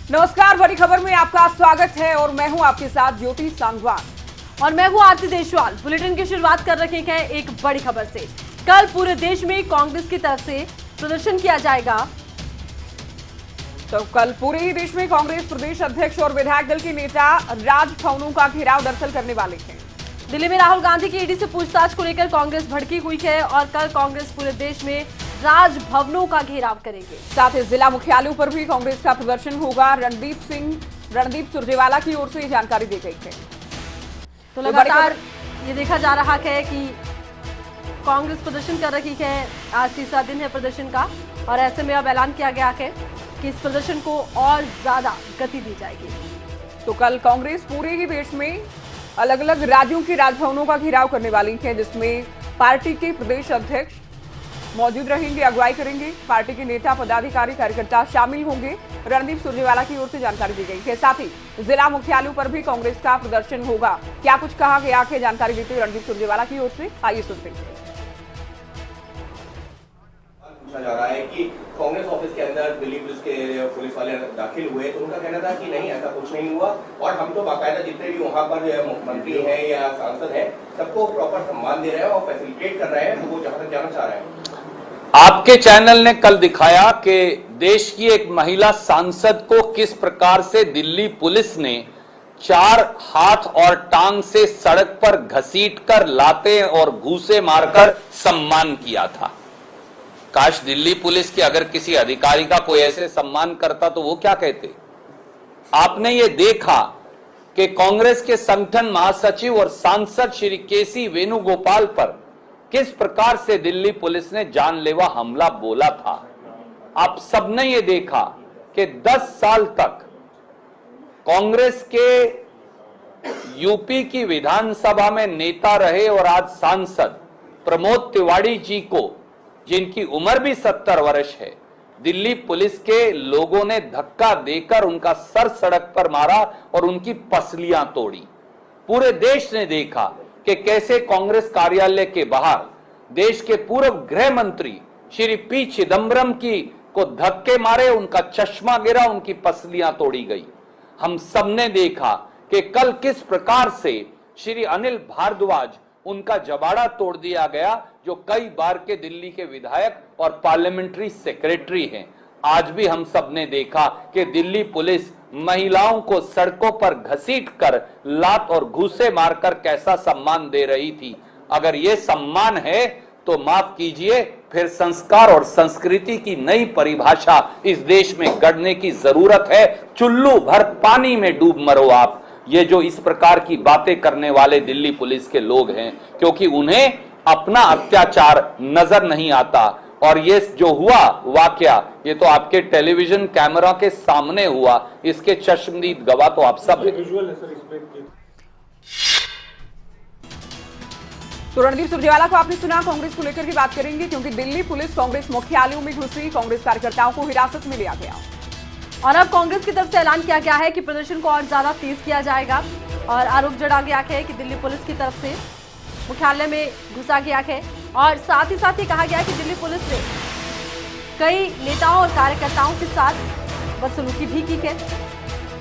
नमस्कार, बड़ी खबर में आपका स्वागत है और मैं हूं आपके साथ ज्योति सांगवान और मैं हूं आरती देशवाल। बुलेटिन की शुरुआत कर रहे हैं एक बड़ी खबर से। कल पूरे देश में कांग्रेस की तरफ से प्रदर्शन किया जाएगा। तो कल पूरे ही देश में कांग्रेस प्रदेश अध्यक्ष और विधायक दल के नेता राजभवनों का घेराव दरअसल करने वाले हैं। दिल्ली में राहुल गांधी की ईडी से पूछताछ को लेकर कांग्रेस भड़की हुई है और कल कांग्रेस पूरे देश में राजभवनों का घेराव करेंगे। साथ ही जिला मुख्यालयों पर भी कांग्रेस का प्रदर्शन होगा। रणदीप सुरजेवाला की ओर से ये जानकारी दी गई है। तो लगातार ये देखा जा रहा है कि कांग्रेस प्रदर्शन कर रही है। आज तीसरा दिन है प्रदर्शन का और ऐसे में अब ऐलान किया गया है कि इस प्रदर्शन को और ज्यादा गति दी जाएगी। तो कल कांग्रेस पूरे ही देश में अलग अलग राज्यों के राजभवनों का घेराव करने वाली है, जिसमें पार्टी के प्रदेश अध्यक्ष मौजूद रहेंगे, अगुवाई करेंगे। पार्टी के नेता, पदाधिकारी, कार्यकर्ता शामिल होंगे। रणदीप सुरजेवाला की ओर से जानकारी दी गई है। साथ ही जिला मुख्यालयों पर भी कांग्रेस का प्रदर्शन होगा। क्या कुछ कहा गया है, जानकारी देते हुए रणदीप सुरजेवाला की ओर से, आइए सुनते हैं। पूछा जा रहा है कि कांग्रेस ऑफिस के अंदर दिल्ली पुलिस वाले दाखिल हुए, तो उनका कहना था कि नहीं, ऐसा कुछ नहीं हुआ और हम तो बाकायदा जितने भी वहाँ पर मुख्यमंत्री हैं या सांसद हैं सबको प्रॉपर सम्मान दे रहे हैं और फैसिलिटेट कर रहे हैं, तो वो जहाँ तक जाना चाह रहे हैं। आपके चैनल ने कल दिखाया कि देश की एक महिला सांसद को किस प्रकार से दिल्ली पुलिस ने 4 हाथ और टांग से सड़क पर घसीटकर लाते और घूसे मारकर सम्मान किया था। काश दिल्ली पुलिस के अगर किसी अधिकारी का कोई ऐसे सम्मान करता तो वो क्या कहते। आपने ये देखा कि कांग्रेस के संगठन महासचिव और सांसद श्री केसी वेणुगोपाल पर किस प्रकार से दिल्ली पुलिस ने जानलेवा हमला बोला था। आप सबने ये देखा कि 10 साल तक कांग्रेस के यूपी की विधानसभा में नेता रहे और आज सांसद प्रमोद तिवारी जी को, जिनकी उम्र भी 70 वर्ष है, दिल्ली पुलिस के लोगों ने धक्का देकर उनका सर सड़क पर मारा और उनकी पसलियां तोड़ी। पूरे देश ने देखा कि कैसे कांग्रेस कार्यालय के बाहर देश के पूर्व गृह मंत्री श्री पी चिदम्बरम की को धक्के मारे, उनका चश्मा गिरा, उनकी पसलियां तोड़ी गई। हम सबने देखा कि कल किस प्रकार से श्री अनिल भारद्वाज, उनका जबाड़ा तोड़ दिया गया, जो कई बार के दिल्ली के विधायक और पार्लियामेंट्री सेक्रेटरी हैं। आज भी हम सबने देखा कि दिल्ली पुलिस महिलाओं को सड़कों पर घसीटकर लात और घूसे मारकर कैसा सम्मान दे रही थी। अगर यह सम्मान है तो माफ कीजिए, फिर संस्कार और संस्कृति की नई परिभाषा इस देश में गढ़ने की जरूरत है। चुल्लू भर पानी में डूब मरो आप, ये जो इस प्रकार की बातें करने वाले दिल्ली पुलिस के लोग हैं, क्योंकि उन्हें अपना अत्याचार नजर नहीं आता। और ये जो हुआ वाकया, ये तो आपके टेलीविजन कैमरा के सामने हुआ, इसके चश्मदीद गवाह तो आप सब हैं। तो रणदीप सुरजेवाला को आपने सुना। कांग्रेस को लेकर की बात करेंगे, क्योंकि दिल्ली पुलिस कांग्रेस मुख्यालयों में घुसी, कांग्रेस कार्यकर्ताओं को हिरासत में लिया गया और अब कांग्रेस की तरफ से ऐलान किया गया है कि प्रदर्शन को और ज्यादा तेज किया जाएगा और आरोप जड़ा गया है कि दिल्ली पुलिस की तरफ से मुख्यालय में घुसा गया है और साथ ही कहा गया है कि दिल्ली पुलिस ने कई नेताओं और कार्यकर्ताओं के साथ बदसलूकी भी की है।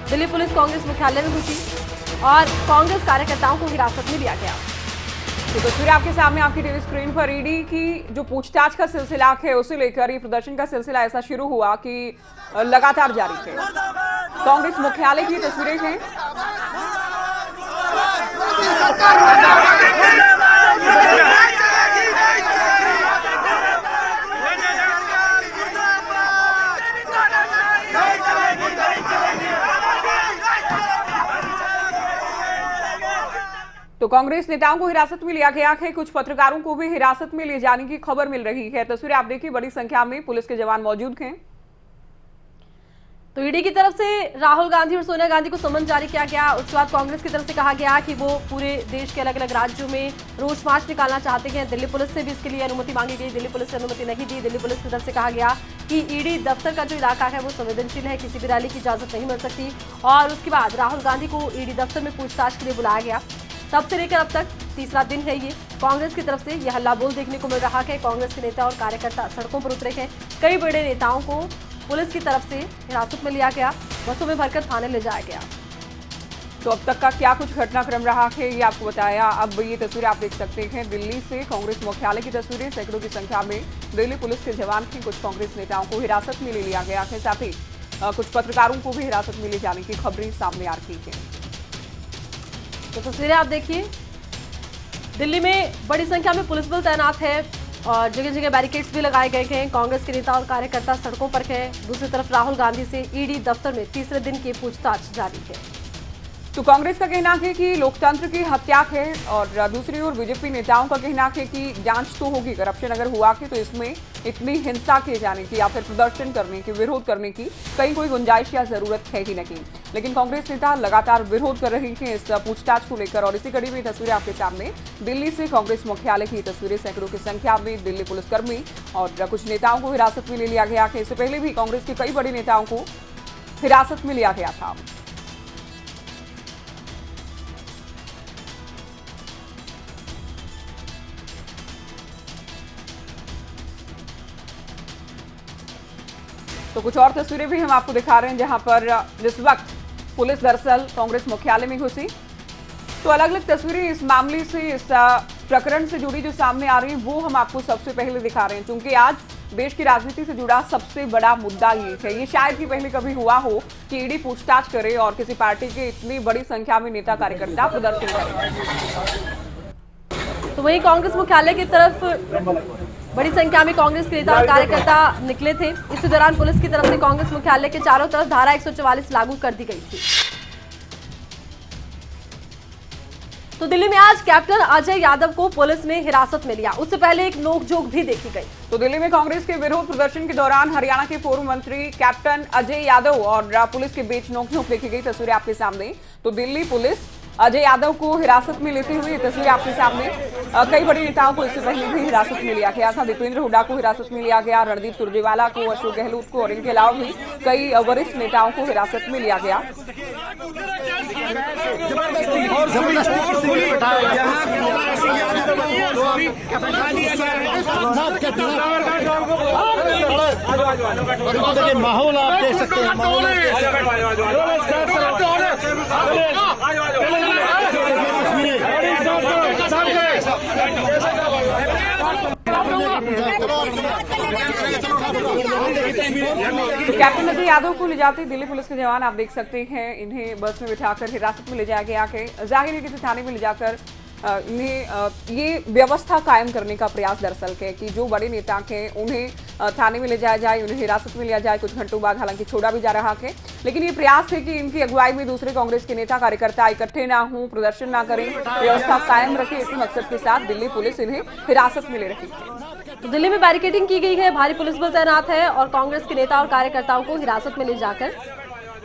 दिल्ली पुलिस कांग्रेस मुख्यालय में घुसी और कांग्रेस कार्यकर्ताओं को हिरासत में लिया गया। तो तस्वीर आपके सामने, आपकी टीवी स्क्रीन पर ईडी की जो पूछताछ का सिलसिला है उसे लेकर ये प्रदर्शन का सिलसिला ऐसा शुरू हुआ कि लगातार जारी है। कांग्रेस मुख्यालय की तस्वीरें हैं। तो कांग्रेस नेताओं को हिरासत में लिया गया है। कुछ पत्रकारों को भी हिरासत में ले जाने की खबर मिल रही है। तस्वीरें आप देखिए, बड़ी संख्या में पुलिस के जवान मौजूद हैं। तो ईडी की तरफ से राहुल गांधी और सोनिया गांधी को समन जारी किया गया। उसके बाद कांग्रेस की तरफ से कहा गया कि वो पूरे देश के अलग अलग राज्यों में रोष मार्च निकालना चाहते हैं। दिल्ली पुलिस से भी इसके लिए अनुमति मांगी गई। दिल्ली पुलिस ने अनुमति नहीं दी। दिल्ली पुलिस की तरफ से कहा गया कि ईडी दफ्तर का जो इलाका है वो संवेदनशील है, किसी भी रैली की इजाजत नहीं मिल सकती। और उसके बाद राहुल गांधी को ईडी दफ्तर में पूछताछ के लिए बुलाया गया। तब से लेकर अब तक तीसरा दिन है ये। कांग्रेस की तरफ से यह हल्ला बोल देखने को मिल रहा है। कांग्रेस के नेता और कार्यकर्ता सड़कों पर उतरे हैं। कई बड़े नेताओं को पुलिस की तरफ से हिरासत में लिया गया बसों में भरकर थाने ले जाया गया। तो अब तक का क्या कुछ घटनाक्रम रहा है ये आपको बताया। अब ये तस्वीरें आप देख सकते हैं दिल्ली से कांग्रेस मुख्यालय की तस्वीरें। सैकड़ों की संख्या में दिल्ली पुलिस के जवान थे। कुछ कांग्रेस नेताओं को हिरासत में ले लिया गया है, साथ ही कुछ पत्रकारों को भी हिरासत में ले जाने की खबरें सामने आ रही हैं। तो तस्वीरें आप देखिए, दिल्ली में बड़ी संख्या में पुलिस बल तैनात है और जगह जगह बैरिकेड्स भी लगाए गए हैं। कांग्रेस के नेता और कार्यकर्ता सड़कों पर हैं। दूसरी तरफ राहुल गांधी से ईडी दफ्तर में तीसरे दिन की पूछताछ जारी है। तो कांग्रेस का कहना है कि लोकतंत्र की हत्या है और दूसरी ओर बीजेपी नेताओं का कहना है कि जांच तो होगी, करप्शन अगर हुआ है तो इसमें इतनी हिंसा किए जाने की या फिर प्रदर्शन करने की, विरोध करने की कहीं कोई गुंजाइश या जरूरत है ही नहीं। लेकिन कांग्रेस नेता लगातार विरोध कर रहे हैं इस पूछताछ को लेकर। और इसी कड़ी में तस्वीरें आपके सामने दिल्ली से कांग्रेस मुख्यालय की तस्वीरें। सैकड़ों की संख्या में दिल्ली पुलिसकर्मी और कुछ नेताओं को हिरासत में ले लिया गया है। इससे पहले भी कांग्रेस के कई बड़े नेताओं को हिरासत में लिया गया था। तो कुछ और तस्वीरें भी हम आपको दिखा रहे हैं जहां पर जिस वक्त पुलिस दरअसल कांग्रेस मुख्यालय में घुसी। तो अलग अलग तस्वीरें इस मामले से, इस प्रकरण से जुड़ी जो सामने आ रही हैं वो हम आपको सबसे पहले दिखा रहे हैं, क्योंकि आज देश की राजनीति से जुड़ा सबसे बड़ा मुद्दा ये है। ये शायद ही पहले कभी हुआ हो कि ईडी पूछताछ करे और किसी पार्टी के इतनी बड़ी संख्या में नेता कार्यकर्ता प्रदर्शन करें। तो वहीं कांग्रेस मुख्यालय की तरफ बड़ी संख्या में कांग्रेस के नेता और कार्यकर्ता निकले थे। इसी दौरान पुलिस की तरफ से कांग्रेस मुख्यालय के चारों तरफ धारा 144 लागू कर दी गई थी। तो दिल्ली में आज कैप्टन अजय यादव को पुलिस ने हिरासत में लिया। उससे पहले एक नोकझोंक भी देखी गई। तो दिल्ली में कांग्रेस के विरोध प्रदर्शन के दौरान हरियाणा के पूर्व मंत्री कैप्टन अजय यादव और पुलिस के बीच नोकझोंक देखी गई। तस्वीरें आपके सामने। तो दिल्ली पुलिस अजय यादव को हिरासत में लेते हुए तस्वीरें आपके सामने। कई बड़े नेताओं को इससे पहले भी हिरासत में लिया गया था। दीपेंद्र हुड्डा को हिरासत में लिया गया, रणदीप सुरजेवाला को, अशोक गहलोत को और इनके अलावा भी कई वरिष्ठ नेताओं को हिरासत में लिया गया। माहौल आप देख सकते हैं, तो कैप्टन अजय यादव को ले जाते दिल्ली पुलिस के जवान आप देख सकते हैं। इन्हें बस में बिठाकर हिरासत में ले जाया गया है। जाहिर है किसी थाने में ले जाकर इन्हें ये व्यवस्था कायम करने का प्रयास दरअसल है कि जो बड़े नेता हैं उन्हें थाने में ले जाया जाए, उन्हें हिरासत में लिया जाए। कुछ घंटों बाद हालांकि छोड़ा भी जा रहा है, लेकिन ये प्रयास है कि इनकी अगुवाई में दूसरे कांग्रेस के नेता कार्यकर्ता इकट्ठे ना हों, प्रदर्शन ना करें, व्यवस्था कायम रखें। इसी मकसद के साथ दिल्ली पुलिस इन्हें हिरासत में ले रही है। तो दिल्ली में बैरिकेडिंग की गई है, भारी पुलिस बल तैनात है और कांग्रेस के नेता और कार्यकर्ताओं को हिरासत में ले जाकर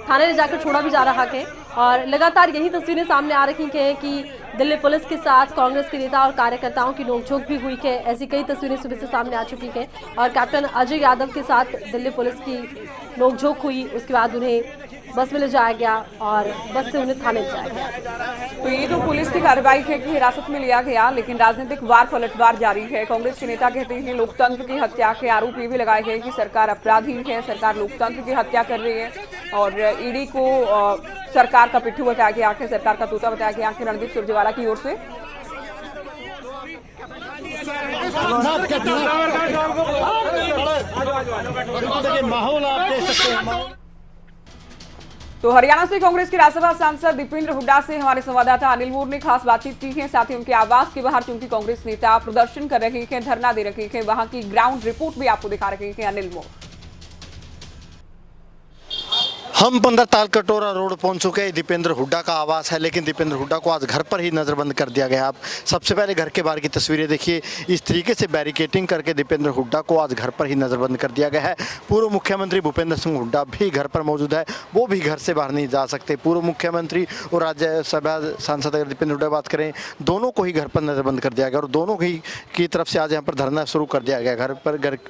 थाने ले जाकर छोड़ा भी जा रहा है। और लगातार यही तस्वीरें सामने आ रही हैं कि दिल्ली पुलिस के साथ कांग्रेस के नेता और कार्यकर्ताओं की नोकझोंक भी हुई है। ऐसी कई तस्वीरें सुबह से सामने आ चुकी हैं और कैप्टन अजय यादव के साथ दिल्ली पुलिस की नोकझोंक हुई। उसके बाद उन्हें बस में ले जाया गया और बस से उन्हें थाने ले जाया गया। तो ये तो पुलिस की कार्रवाई है कि हिरासत में लिया गया, लेकिन राजनीतिक वार पलटवार जारी है। कांग्रेस के नेता कहते हैं लोकतंत्र की हत्या के आरोप ये भी लगाए गए कि सरकार अपराधी है, सरकार लोकतंत्र की हत्या कर रही है और ईडी को सरकार का पिट्ठू बताया गया है, सरकार का तोता बताया गया है रणदीप सुरजेवाला की ओर से। माहौल आप देख सकते हैं। तो हरियाणा से कांग्रेस के राज्यसभा सांसद दीपेंद्र हुड्डा से हमारे संवाददाता अनिल मोर ने खास बातचीत की है। साथ ही उनके आवास के बाहर चूंकि कांग्रेस नेता प्रदर्शन कर रहे हैं, धरना दे रहे हैं, वहां की ग्राउंड रिपोर्ट भी आपको दिखा रहे हैं अनिल मोर। हम 15 तालकटोरा रोड पहुंच चुके हैं। दीपेंद्र हुड्डा का आवास है, लेकिन दीपेंद्र हुड्डा को आज घर पर ही नजरबंद कर दिया गया। आप सबसे पहले घर के बाहर की तस्वीरें देखिए। इस तरीके से बैरिकेटिंग करके दीपेंद्र हुड्डा को आज घर पर ही नजरबंद कर दिया गया है। पूर्व मुख्यमंत्री भूपेंद्र सिंह हुड्डा भी घर पर मौजूद है, वो भी घर से बाहर नहीं जा सकते। पूर्व मुख्यमंत्री और राज्यसभा सांसद अगर दीपेंद्र हुड्डा बात करें, दोनों को ही घर पर नजरबंद कर दिया गया और दोनों की तरफ से आज यहाँ पर धरना शुरू कर दिया गया। घर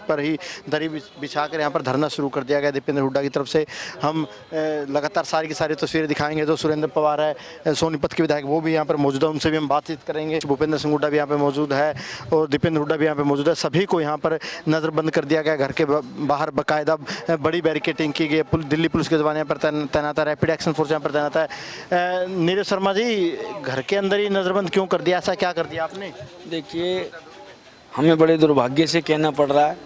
पर ही दरी बिछा कर यहाँ पर धरना शुरू कर दिया गया दीपेंद्र हुड्डा की तरफ से। हम लगातार सारी की सारी तस्वीरें दिखाएंगे। तो सुरेंद्र पवार है सोनीपत के विधायक, वो भी यहाँ पर मौजूद है, उनसे भी हम बातचीत करेंगे। भूपेंद्र सिंह हुड्डा भी यहाँ पे मौजूद है और दीपेंद्र हुड्डा भी यहाँ पे मौजूद है। सभी को यहाँ पर नज़रबंद कर दिया गया। घर के बाहर बाकायदा बड़ी बैरिकेडिंग की गई। दिल्ली पुलिस के जवान यहाँ पर तैनात है, रैपिड एक्शन फोर्स यहाँ पर तैनात है। नीरज शर्मा जी, घर के अंदर ही नज़रबंद क्यों कर दिया, ऐसा क्या कर दिया आपने? देखिए, हमें बड़े दुर्भाग्य से कहना पड़ रहा है,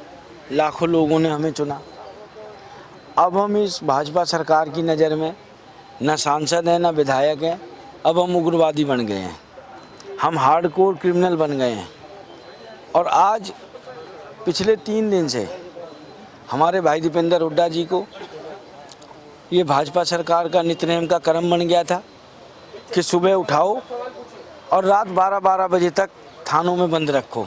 लाखों लोगों ने हमें चुना। अब हम इस भाजपा सरकार की नज़र में न सांसद हैं न विधायक हैं। अब हम उग्रवादी बन गए हैं, हम हार्डकोर क्रिमिनल बन गए हैं। और आज पिछले 3 दिन से हमारे भाई दीपेंद्र हुड्डा जी को ये भाजपा सरकार का नित्यनेम का कर्म बन गया था कि सुबह उठाओ और रात 12-12 बजे तक थानों में बंद रखो,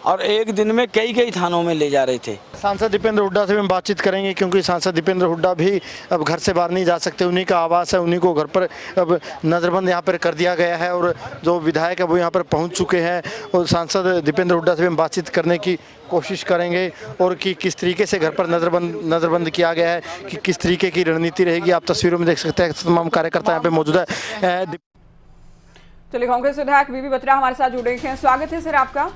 और एक दिन में कई थानों में ले जा रहे थे। सांसद दीपेंद्र हुड्डा से भी हम बातचीत करेंगे, क्योंकि सांसद दीपेंद्र हुड्डा भी अब घर से बाहर नहीं जा सकते। उन्हीं का आवास है, उन्हीं को घर पर अब नज़रबंद यहाँ पर कर दिया गया है और जो विधायक है वो यहाँ पर पहुँच चुके हैं। और सांसद दीपेंद्र हुड्डा से भी हम बातचीत करने की कोशिश करेंगे और कि किस तरीके से घर पर नज़रबंद किया गया है, कि किस तरीके की रणनीति रहेगी। आप तस्वीरों में देख सकते हैं तमाम कार्यकर्ता यहाँ पे मौजूद है। चलिए, कांग्रेस विधायक बीबी बत्रा हमारे साथ जुड़े हैं। स्वागत है सर आपका।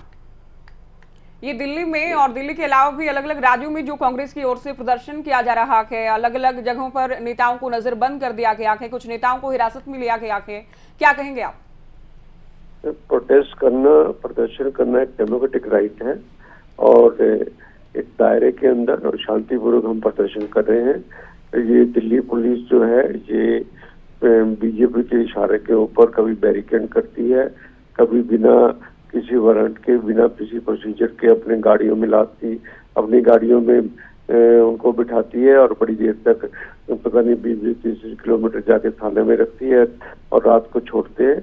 ये दिल्ली में और दिल्ली के अलावा भी अलग अलग राज्यों में जो कांग्रेस की ओर से प्रदर्शन किया जा रहा है, अलग अलग जगहों पर नेताओं को नजरबंद कर दिया गया है, कुछ नेताओं को हिरासत में लिया गया है, क्या कहेंगे आप? प्रोटेस्ट करना, प्रदर्शन करना एक डेमोक्रेटिक राइट है और एक दायरे के अंदर और शांतिपूर्वक हम प्रदर्शन कर रहे हैं। ये दिल्ली पुलिस जो है ये बीजेपी के इशारे के ऊपर कभी बैरिकेड करती है, कभी बिना किसी वारंट के, बिना किसी प्रोसीजर के अपने गाड़ियों में लाती, अपनी गाड़ियों में उनको बिठाती है और बड़ी देर तक पता नहीं 20-30 किलोमीटर जाके थाने में रखती है और रात को छोड़ते हैं।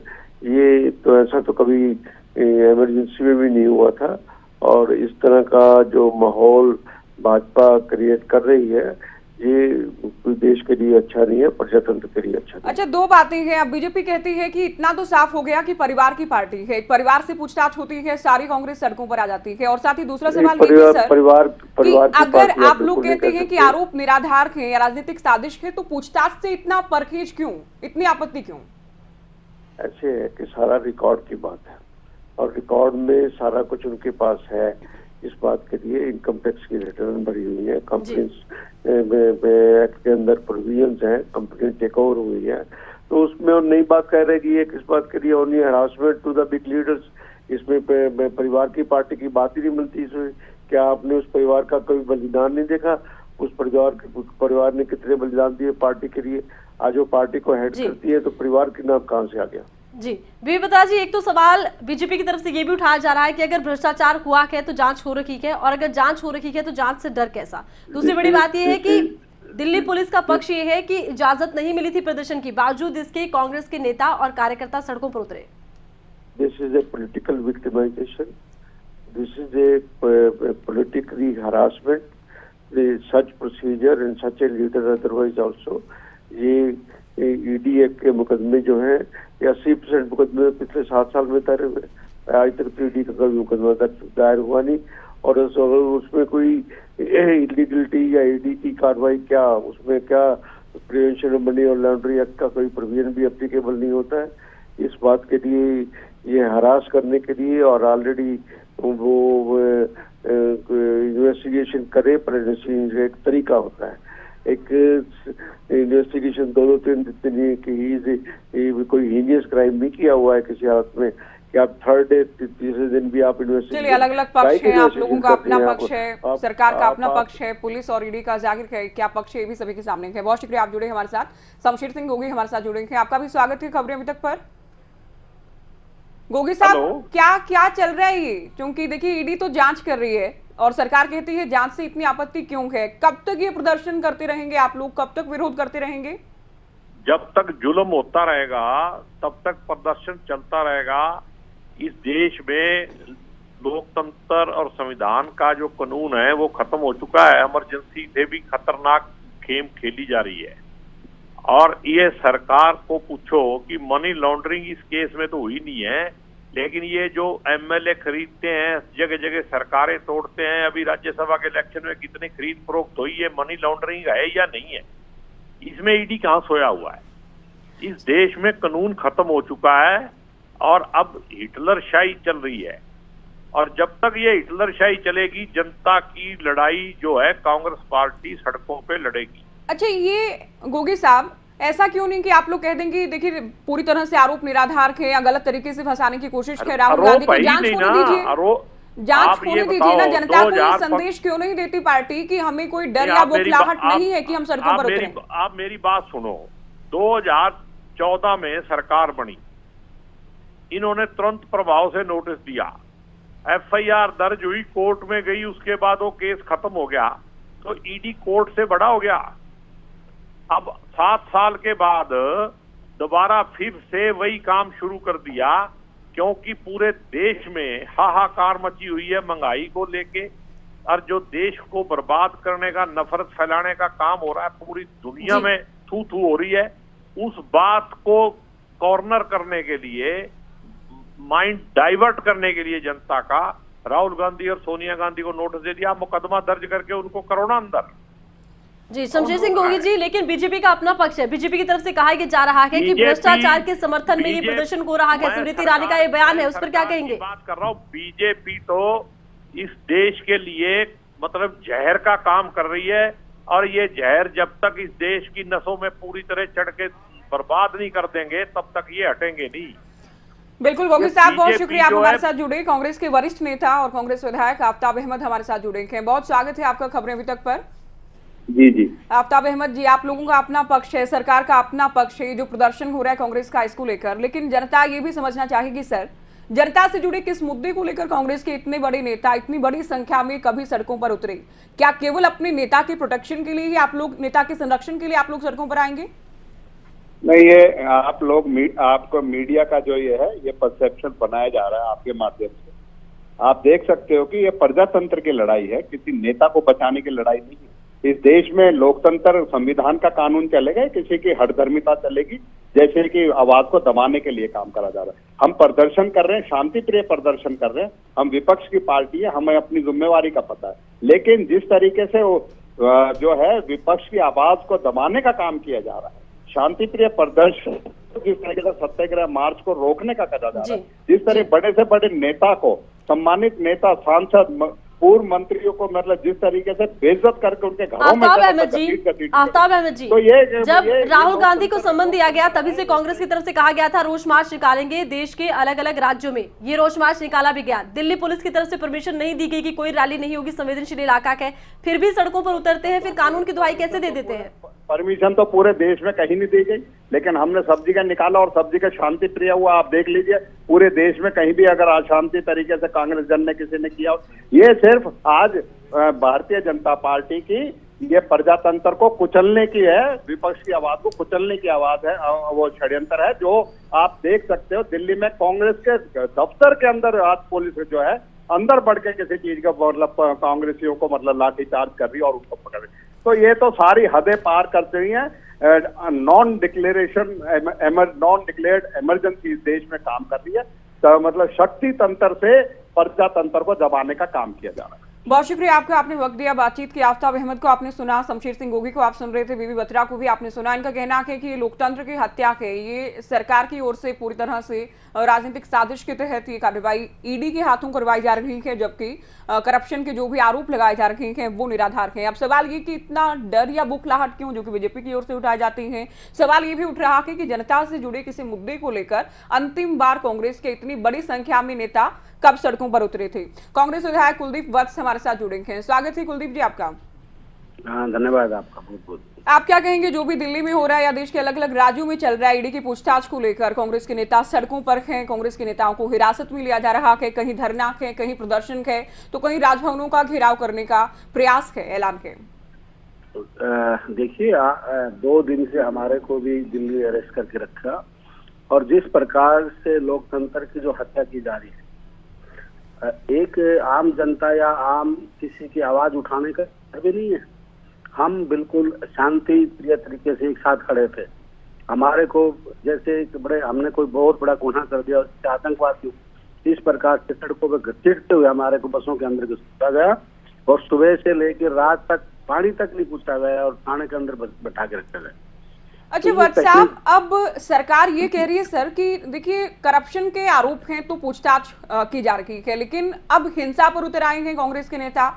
ये तो ऐसा तो कभी इमरजेंसी में भी नहीं हुआ था और इस तरह का जो माहौल भाजपा क्रिएट कर रही है ये कोई देश के लिए अच्छा नहीं है, प्रजातंत्र के लिए अच्छा नहीं। अच्छा, 2 बातें हैं। अब बीजेपी कहती है कि इतना तो साफ हो गया कि परिवार की पार्टी है, एक परिवार से पूछताछ होती है, सारी कांग्रेस सड़कों पर आ जाती है। और साथ ही दूसरा सवाल ये भी सर, परिवार कि अगर आप लोग कहते हैं कि आरोप निराधार है या राजनीतिक साजिश है, तो पूछताछ से इतना परहेज क्यों, इतनी आपत्ति क्यों? ऐसे है कि सारा रिकॉर्ड की बात है और रिकॉर्ड में सारा कुछ उनके पास है। इस बात के लिए इनकम टैक्स की रिटर्न भरी हुई है, कंपनी एक्ट के अंदर प्रोविजंस हैं, कंपनी टेक ओवर हुई है, तो उसमें और नई बात कह रहे कि ये किस बात के लिए only harassment to the big leaders. इसमें परिवार की पार्टी की बात ही नहीं मिलती। इसमें क्या आपने उस परिवार का कोई बलिदान नहीं देखा? उस परिवार ने कितने बलिदान दिए पार्टी के लिए? आज वो पार्टी को हेड करती है तो परिवार के नाम कहाँ से आ गया? जी बीबी बत्रा जी, एक तो सवाल बीजेपी की तरफ से ये भी उठाया जा रहा है कि अगर भ्रष्टाचार हुआ है तो जांच हो रखी है, और अगर जांच हो रखी है तो जांच से डर कैसा? दूसरी बड़ी बात यह है कि दिल्ली पुलिस का पक्ष ये है कि इजाजत नहीं मिली थी प्रदर्शन की, बावजूद इसके कांग्रेस के नेता और कार्यकर्ता सड़कों पर उतरे। This is a political victimisation, this is a politically harassment, such procedure and such a leader otherwise also। ये ईडी एक्ट के मुकदमे जो हैं 80% मुकदमे पिछले 7 साल में दायर हुए, आज तक तो ईडी का कोई मुकदमा दायर हुआ नहीं। और उसमें कोई इलीगलिटी या ईडी की कार्रवाई क्या, उसमें क्या प्रिवेंशन ऑफ मनी और लॉन्ड्री एक्ट का कोई प्रोविजन भी एप्लीकेबल नहीं होता है। इस बात के लिए ये हरास करने के लिए और ऑलरेडी वो इन्वेस्टिगेशन करे, पर एक तरीका होता है। एक इन्वेस्टिगेशन 2-3 दिन की कोई हीनियस क्राइम नहीं किया हुआ है किसी हालत में कि आप 3rd डे 3रे दिन भी आप इन्वेस्टिगेशन। चलिए, अलग अलग पक्ष है, आप लोगों का अपना पक्ष है, सरकार का अपना पक्ष है, पुलिस और ईडी का जाहिर है क्या पक्ष है, ये भी सभी के सामने है। बहुत शुक्रिया आप जुड़े हमारे साथ। शमशेर सिंह गोगी हमारे साथ जुड़े हैं, आपका भी स्वागत है खबरें अभी तक पर। गोगी साहब, क्या चल रहा है ये? क्योंकि देखिए ईडी तो जांच कर रही है और सरकार कहती है जांच से इतनी आपत्ति क्यों है? कब तक ये प्रदर्शन करते रहेंगे आप लोग, कब तक विरोध करते रहेंगे? जब तक जुल्म होता रहेगा तब तक प्रदर्शन चलता रहेगा। इस देश में लोकतंत्र और संविधान का जो कानून है वो खत्म हो चुका है। इमरजेंसी से भी खतरनाक गेम खेली जा रही है और ये सरकार को पूछो कि मनी लॉन्ड्रिंग इस केस में तो हुई नहीं है, लेकिन ये जो एमएलए खरीदते हैं, जगह जगह सरकारें तोड़ते हैं, अभी राज्यसभा के इलेक्शन में कितनी खरीद फरोख्त हुई है, मनी लॉन्ड्रिंग है या नहीं है? इसमें ईडी कहाँ सोया हुआ है? इस देश में कानून खत्म हो चुका है और अब हिटलरशाही चल रही है, और जब तक ये हिटलरशाही चलेगी, जनता की लड़ाई जो है कांग्रेस पार्टी सड़कों पे लड़ेगी। अच्छा, ये गोगी साहब, ऐसा क्यों नहीं कि आप लोग कह देंगे देखिए पूरी तरह से आरोप निराधार थे या गलत तरीके से फंसाने की कोशिश है, राहुल गांधी को जांच होने दीजिए, जांच होने दीजिए ना। जनता को ये संदेश क्यों नहीं देती पार्टी कि हमें कोई डर या बौखलाहट नहीं है कि हम सड़कों पर उतरें? आप मेरी बात सुनो। 2014 में सरकार बनी, इन्होंने तुरंत प्रभाव से नोटिस दिया, FIR दर्ज हुई, कोर्ट में गई, उसके बाद वो केस खत्म हो गया, तो ईडी कोर्ट से बड़ा हो गया। अब 7 साल के बाद दोबारा फिर से वही काम शुरू कर दिया, क्योंकि पूरे देश में हाहाकार मची हुई है महंगाई को लेके, और जो देश को बर्बाद करने का, नफरत फैलाने का काम हो रहा है, पूरी दुनिया में थू थू हो रही है। उस बात को कॉर्नर करने के लिए, माइंड डाइवर्ट करने के लिए जनता का, राहुल गांधी और सोनिया गांधी को नोटिस दे दिया, मुकदमा दर्ज करके उनको करोना अंदर। जी शमशेर सिंह गोगी जी, लेकिन बीजेपी का अपना पक्ष है, बीजेपी की तरफ से कहा जा रहा है कि भ्रष्टाचार के समर्थन में ये प्रदर्शन हो रहा है। स्मृति ईरानी का ये बयान है, उस पर क्या कहेंगे? बात कर रहा हूँ, बीजेपी तो इस देश के लिए मतलब जहर का काम कर रही है, और ये जहर जब तक इस देश की नसों में पूरी तरह चढ़ के बर्बाद नहीं कर देंगे, तब तक ये हटेंगे नहीं। बिल्कुल गोगी साहब, बहुत शुक्रिया आप हमारे साथ जुड़े। कांग्रेस के वरिष्ठ नेता और कांग्रेस विधायक आफ्ताब अहमद हमारे साथ जुड़े हैं। बहुत स्वागत है आपका खबरें अभी तक पर। जी आफ्ताब अहमद जी, आप लोगों का अपना पक्ष है, सरकार का अपना पक्ष है, जो प्रदर्शन हो रहा है कांग्रेस का इसको लेकर, लेकिन जनता ये भी समझना चाहेगी सर, जनता से जुड़े किस मुद्दे को लेकर कांग्रेस के इतने बड़े नेता इतनी बड़ी संख्या में कभी सड़कों पर उतरे? क्या केवल अपने नेता के प्रोटेक्शन के लिए ही आप लोग, नेता के संरक्षण के लिए आप लोग सड़कों पर आएंगे? नहीं, ये आप लोग आपको मीडिया का जो ये है, ये परसेप्शन बनाया जा रहा है आपके माध्यम से। आप देख सकते हो कि ये प्रजातंत्र की लड़ाई है, किसी नेता को बचाने की लड़ाई नहीं है। इस देश में लोकतंत्र, संविधान का कानून चलेगा, किसी की हठधर्मिता चलेगी, जैसे कि आवाज को दबाने के लिए काम करा जा रहा है। हम प्रदर्शन कर रहे हैं, शांति प्रिय प्रदर्शन कर रहे हैं, हम विपक्ष की पार्टी है, हमें अपनी जिम्मेवारी का पता है, लेकिन जिस तरीके से वो जो है विपक्ष की आवाज को दबाने का काम किया जा रहा है, शांति प्रिय प्रदर्शन, जिस तरीके से सत्याग्रह मार्च को रोकने का करा जा रहा है, जिस तरह बड़े से बड़े नेता को, सम्मानित नेता, सांसद, पूर्व मंत्रियों को मतलब जिस तरीके से बेइज्जत करके उनके घरों में आफ्ताब अहमद जी, तो ये जब राहुल गांधी को सम्मन दिया गया, तभी से कांग्रेस की तरफ से कहा गया था रोष मार्च निकालेंगे देश के अलग अलग राज्यों में। ये रोष मार्च निकाला भी गया, दिल्ली पुलिस की तरफ से परमिशन नहीं दी गई कि कोई रैली नहीं होगी, संवेदनशील इलाका है, फिर भी सड़कों पर उतरते हैं, फिर कानून की दुहाई कैसे दे देते हैं? परमिशन तो पूरे देश में कहीं नहीं दी गई, लेकिन हमने सब जगह निकाला और सब जगह शांति प्रिय हुआ। आप देख लीजिए पूरे देश में कहीं भी अगर अशांति तरीके से कांग्रेस जन ने किसी ने किया, ये सिर्फ आज भारतीय जनता पार्टी की ये प्रजातंत्र को कुचलने की है, विपक्ष की आवाज को कुचलने की आवाज है, वो षड्यंत्र है। जो आप देख सकते हो दिल्ली में कांग्रेस के दफ्तर के अंदर आज पुलिस जो है अंदर बढ़ के किसी चीज का मतलब कांग्रेसियों को मतलब लाठीचार्ज कर रही है और उनको पकड़ रही है। तो ये तो सारी हदें पार कर रही हैं। नॉन डिक्लेयर्ड इमरजेंसी इस देश में काम कर रही है, तो मतलब शक्ति तंत्र से प्रजातंत्र को दबाने का काम किया जा रहा है। बहुत शुक्रिया आपका, आपने वक्त दिया बातचीत की। आफ्ताब अहमद को आपने सुना, शमशेर सिंह गोगी को आप सुन रहे थे, बीबी बत्रा को भी आपने सुना। इनका कहना है कि ये लोकतंत्र की हत्या है, ये सरकार की ओर से पूरी तरह से राजनीतिक साजिश के तहत ये कार्रवाई ईडी के हाथों करवाई जा रही है, जबकि करप्शन के जो भी आरोप लगाए जा रहे हैं वो निराधार हैं। अब सवाल ये कि इतना डर या बुखलाहट क्यों, जो कि बीजेपी की ओर से उठाए जाती हैं। सवाल ये भी उठ रहा है कि जनता से जुड़े किसी मुद्दे को लेकर अंतिम बार कांग्रेस के इतनी बड़ी संख्या में नेता कब सड़कों पर उतरे थे। कांग्रेस विधायक कुलदीप वत्स हमारे साथ जुड़ेंगे हैं। स्वागत है कुलदीप जी आपका। धन्यवाद आपका बहुत बहुत। आप क्या कहेंगे, जो भी दिल्ली में हो रहा है या देश के अलग अलग राज्यों में चल रहा है, ईडी की पूछताछ को लेकर कांग्रेस के नेता सड़कों पर हैं, कांग्रेस के नेताओं को हिरासत में लिया जा रहा है, कहीं धरना है, कहीं प्रदर्शन है, तो कहीं राजभवनों का घेराव करने का प्रयास है, ऐलान है। देखिए 2 दिन से हमारे को भी दिल्ली अरेस्ट करके रखा, और जिस प्रकार से लोकतंत्र की जो हत्या की जा रही है, एक आम जनता या आम किसी की आवाज उठाने का भी नहीं है। हम बिल्कुल शांति प्रिय तरीके से एक साथ खड़े थे। हमारे को जैसे हमने कोई बहुत बड़ा गुनाह कर दिया, आतंकवाद इस प्रकार से सड़कों पर घसीटते हुए हमारे को बसों के अंदर घसीटा गया, और सुबह से लेकर रात तक पानी तक नहीं पूछा गया और थाने के अंदर बैठा के रखा गया। अच्छा ये वत्स साहब, पैकेज- अब सरकार ये कह रही है सर कि देखिए करप्शन के आरोप हैं तो पूछताछ की जा रही है, लेकिन अब हिंसा पर उतर आए हैं कांग्रेस के नेता।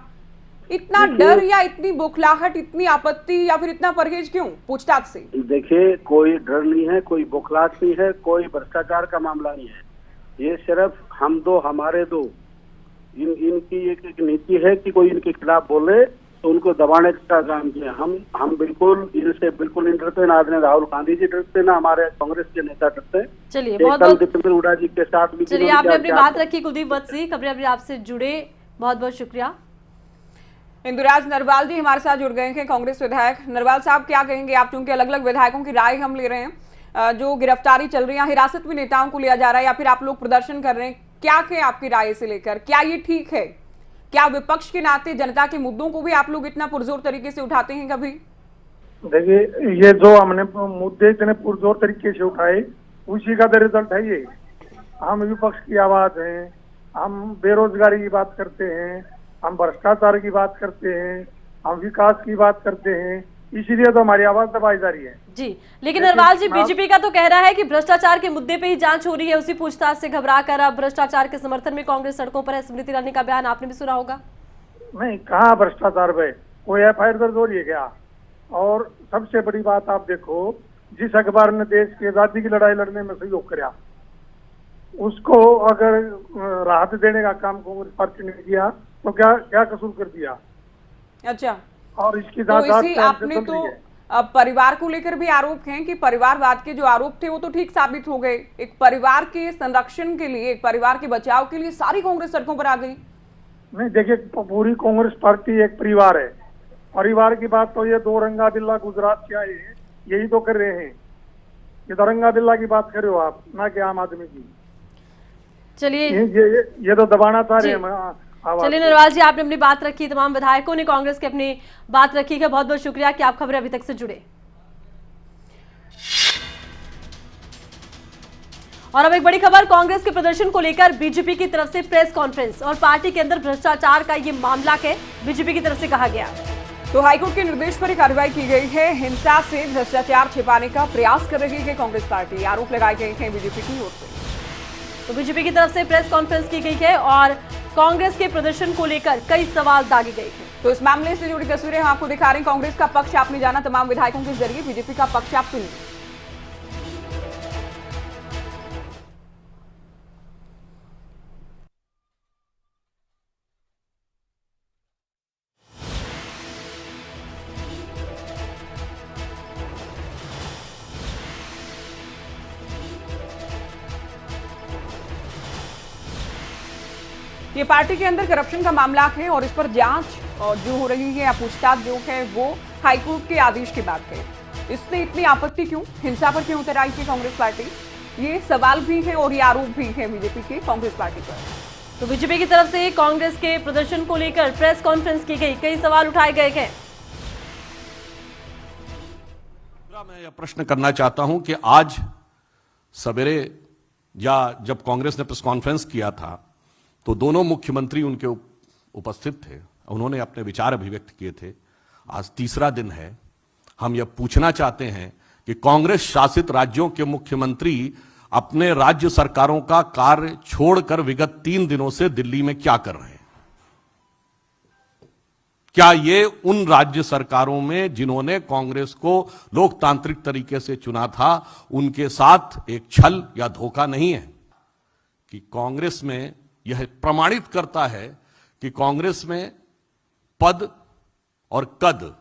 इतना देखिए- डर या इतनी बौखलाहट, इतनी आपत्ति या फिर इतना परहेज क्यों पूछताछ से? देखिए, कोई डर नहीं है, कोई बौखलाहट नहीं है, कोई भ्रष्टाचार का मामला नहीं है। ये सिर्फ हम दो हमारे दो, इनकी एक नीति है कि कोई इनके खिलाफ बोले तो उनको दबाने का काम किया। हम बिल्कुल इनसे बिल्कुल नहीं डरते, ना आदरणीय राहुल गांधी जी डरते, ना हमारे कांग्रेस के नेता डरते। चलिए, ये बहुत कल बहुत दीपेंद्र हुड्डा जी के साथ भी चलिए, आपने अपनी बात रखी। कुलदीप वत्स जी, खबरें अभी आपसे जुड़े, बहुत बहुत शुक्रिया। इंदुराज नरवाल जी हमारे साथ जुड़ गए हैं, कांग्रेस विधायक। नरवाल साहब, क्या कहेंगे आप, चूंकि अलग अलग विधायकों की राय हम ले रहे हैं, जो गिरफ्तारी चल रही है, हिरासत में नेताओं को लिया जा रहा है या फिर आप लोग प्रदर्शन कर रहे हैं, क्या है आपकी राय से लेकर? क्या ये ठीक है? क्या विपक्ष के नाते जनता के मुद्दों को भी आप लोग इतना पुरजोर तरीके से उठाते हैं कभी? देखिए, ये जो हमने मुद्दे इतने पुरजोर तरीके से उठाए, उसी का रिजल्ट है ये। हम विपक्ष की आवाज हैं, हम बेरोजगारी की बात करते हैं, हम भ्रष्टाचार की बात करते हैं, हम विकास की बात करते हैं, इसीलिए तो हमारी आवाज दबाई जा रही है जी। लेकिन नरवाल जी, बीजेपी का तो कह रहा है कि भ्रष्टाचार के मुद्दे पे ही जांच हो रही है, उसी पूछताछ से घबरा कर अब भ्रष्टाचार के समर्थन में कांग्रेस सड़कों पर है। स्मृति ईरानी का बयान आपने भी सुना होगा। नहीं, कहाँ भ्रष्टाचार पे कोई FIR दर्ज हो रही है क्या? और सबसे बड़ी बात आप देखो, जिस अखबार ने देश की आजादी की लड़ाई लड़ने में सहयोग किया, उसको अगर राहत देने का काम कांग्रेस पार्टी ने किया तो क्या कसूर कर दिया? अच्छा, और इसकी तो जांच इसी आपने तो अब परिवार को लेकर भी आरोप हैं कि परिवारवाद के जो आरोप थे वो तो ठीक साबित हो गए। एक परिवार के संरक्षण के लिए, एक परिवार के बचाव के लिए सारी कांग्रेस सड़कों पर आ गई। नहीं, देखिए, पूरी कांग्रेस पार्टी एक परिवार है। परिवार की बात तो ये दो रंगा बिल्ला गुजरात से आए हैं, यही तो कर रहे हैं। ये तो रंगा बिल्ला की बात कर रहे हो आप, ना कि आम आदमी की। चलिए, ये तो दबाना चाह रहे हैं। चलिए नरवाल जी, आपने अपनी बात रखी, तमाम विधायकों ने कांग्रेस की अपनी बात रखी है। बहुत बहुत शुक्रिया कि आप खबरें अभी तक से जुड़े। और अब एक बड़ी खबर, कांग्रेस के प्रदर्शन को लेकर बीजेपी की तरफ से प्रेस कॉन्फ्रेंस और पार्टी के अंदर भ्रष्टाचार का ये मामला है, बीजेपी की तरफ से कहा गया। तो हाईकोर्ट के निर्देश पर कार्रवाई की गई है। हिंसा से भ्रष्टाचार छिपाने का प्रयास कर रही है कांग्रेस पार्टी, आरोप लगाए गए हैं बीजेपी की ओर से। तो बीजेपी की तरफ से प्रेस कॉन्फ्रेंस की गई है और कांग्रेस के प्रदर्शन को लेकर कई सवाल दागे गए हैं। तो इस मामले से जुड़ी तस्वीरें हम आपको दिखा रहे हैं। कांग्रेस का पक्ष आपने जाना तमाम विधायकों के जरिए, बीजेपी का पक्ष आप सुनिए। ये पार्टी के अंदर करप्शन का मामला है और इस पर जांच और जो हो रही है या पूछताछ जो है वो हाईकोर्ट के आदेश की बात है। इससे इतनी आपत्ति क्यों, हिंसा पर क्यों उतर आई है कांग्रेस पार्टी? ये सवाल भी है और ये आरोप भी है बीजेपी के कांग्रेस पार्टी पर। तो बीजेपी की तरफ से कांग्रेस के प्रदर्शन को लेकर प्रेस कॉन्फ्रेंस की गई, कई सवाल उठाए गए हैं। मैं यह प्रश्न करना चाहता हूं कि आज सवेरे या जब कांग्रेस ने प्रेस कॉन्फ्रेंस किया था तो दोनों मुख्यमंत्री उनके उपस्थित थे, उन्होंने अपने विचार अभिव्यक्त किए थे। आज तीसरा दिन है। हम यह पूछना चाहते हैं कि कांग्रेस शासित राज्यों के मुख्यमंत्री अपने राज्य सरकारों का कार्य छोड़कर विगत 3 दिनों से दिल्ली में क्या कर रहे हैं? क्या ये उन राज्य सरकारों में जिन्होंने कांग्रेस को लोकतांत्रिक तरीके से चुना था, उनके साथ एक छल या धोखा नहीं है? कि कांग्रेस में यह प्रमाणित करता है कि कांग्रेस में पद और कद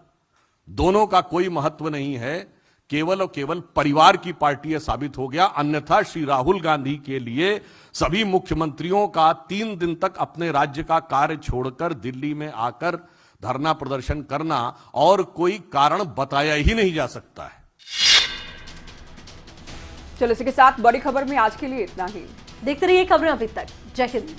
दोनों का कोई महत्व नहीं है, केवल और केवल परिवार की पार्टी है साबित हो गया। अन्यथा श्री राहुल गांधी के लिए सभी मुख्यमंत्रियों का 3 दिन तक अपने राज्य का कार्य छोड़कर दिल्ली में आकर धरना प्रदर्शन करना और कोई कारण बताया ही नहीं जा सकता है। चलो इसी के साथ बड़ी खबर में आज के लिए इतना ही। देखते रहिए खबरें अभी तक। जय हिंद।